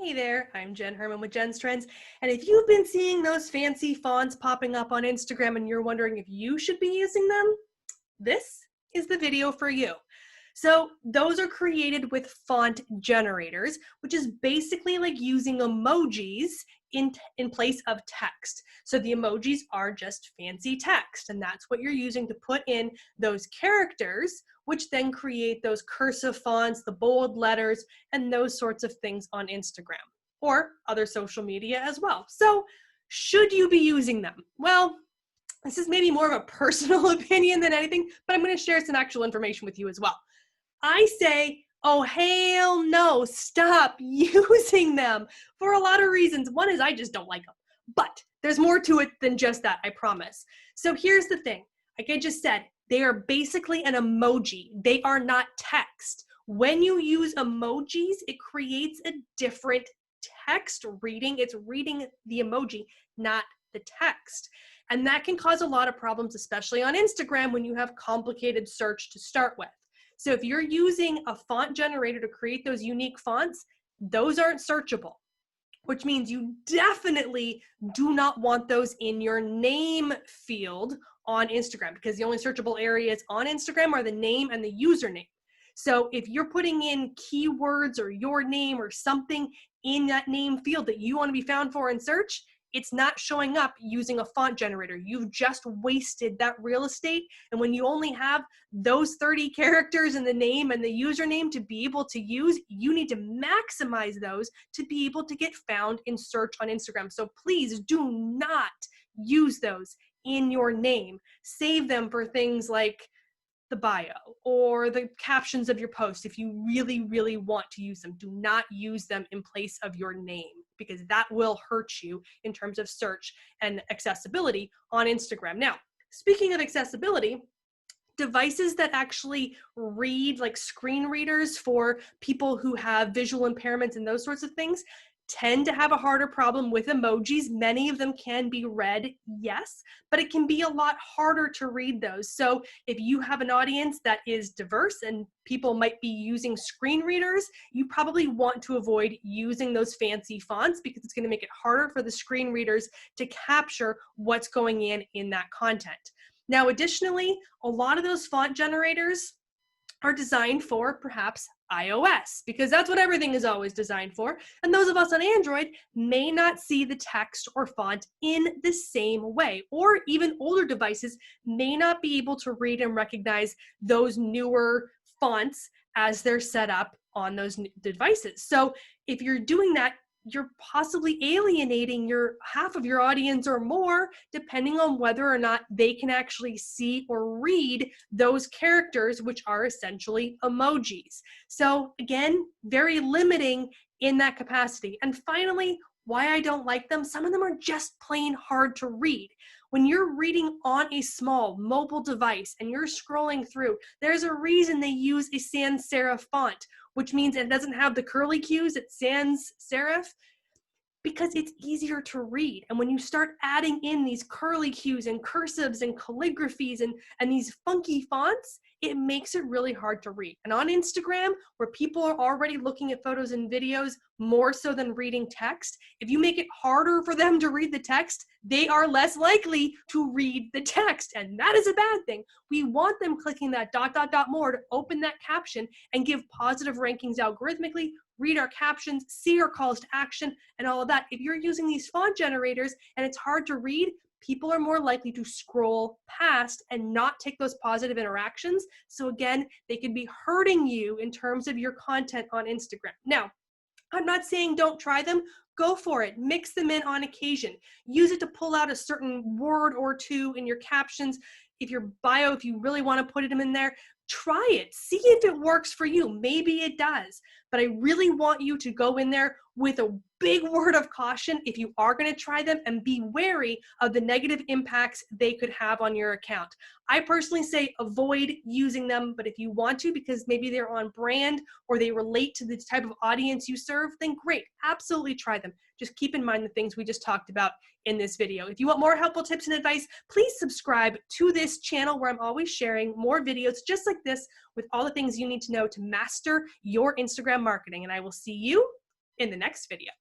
Hey there, I'm Jenn Herman with Jenn's Trends, and if you've been seeing those fancy fonts popping up on Instagram and you're wondering if you should be using them, this is the video for you. So those are created with font generators, which is basically like using emojis in place of text. So the emojis are just fancy text, and that's what you're using to put in those characters, which then create those cursive fonts, the bold letters, and those sorts of things on Instagram or other social media as well. So should you be using them? Well, this is maybe more of a personal opinion than anything, but I'm going to share some actual information with you as well. I say, oh, hell no, stop using them for a lot of reasons. One is I just don't like them, but there's more to it than just that, I promise. So here's the thing. Like I just said, they are basically an emoji. They are not text. When you use emojis, it creates a different text reading. It's reading the emoji, not the text. And that can cause a lot of problems, especially on Instagram when you have complicated search to start with. So if you're using a font generator to create those unique fonts, those aren't searchable, which means you definitely do not want those in your name field on Instagram, because the only searchable areas on Instagram are the name and the username. So if you're putting in keywords or your name or something in that name field that you want to be found for in search, it's not showing up using a font generator. You've just wasted that real estate. And when you only have those 30 characters in the name and the username to be able to use, you need to maximize those to be able to get found in search on Instagram. So please do not use those in your name. Save them for things like the bio or the captions of your post. If you really, really want to use them, do not use them in place of your name, because that will hurt you in terms of search and accessibility on Instagram. Now, speaking of accessibility, devices that actually read, like screen readers for people who have visual impairments and those sorts of things, tend to have a harder problem with emojis. Many of them can be read, yes, but it can be a lot harder to read those. So if you have an audience that is diverse and people might be using screen readers, you probably want to avoid using those fancy fonts, because it's going to make it harder for the screen readers to capture what's going in that content. Now, additionally, a lot of those font generators are designed for perhaps iOS, because that's what everything is always designed for. And those of us on Android may not see the text or font in the same way, or even older devices may not be able to read and recognize those newer fonts as they're set up on those devices. So if you're doing that, you're possibly alienating half of your audience or more, depending on whether or not they can actually see or read those characters, which are essentially emojis. So again, very limiting in that capacity. And finally, why I don't like them, some of them are just plain hard to read. When you're reading on a small mobile device and you're scrolling through, there's a reason they use a sans serif font, which means it doesn't have the curly cues, it's sans serif, because it's easier to read. And when you start adding in these curly cues and cursives and calligraphies and these funky fonts, it makes it really hard to read. And on Instagram, where people are already looking at photos and videos more so than reading text, if you make it harder for them to read the text, they are less likely to read the text. And that is a bad thing. We want them clicking that ... more to open that caption and give positive rankings algorithmically, read our captions, see our calls to action, and all of that. If you're using these font generators and it's hard to read, people are more likely to scroll past and not take those positive interactions. So again, they could be hurting you in terms of your content on Instagram. Now, I'm not saying don't try them. Go for it. Mix them in on occasion. Use it to pull out a certain word or two in your captions. If your bio, if you really want to put them in there, try it. See if it works for you. Maybe it does. But I really want you to go in there with a big word of caution if you are going to try them, and be wary of the negative impacts they could have on your account. I personally say avoid using them, but if you want to, because maybe they're on brand or they relate to the type of audience you serve, then great, absolutely try them. Just keep in mind the things we just talked about in this video. If you want more helpful tips and advice, please subscribe to this channel where I'm always sharing more videos just like this with all the things you need to know to master your Instagram marketing. And I will see you in the next video.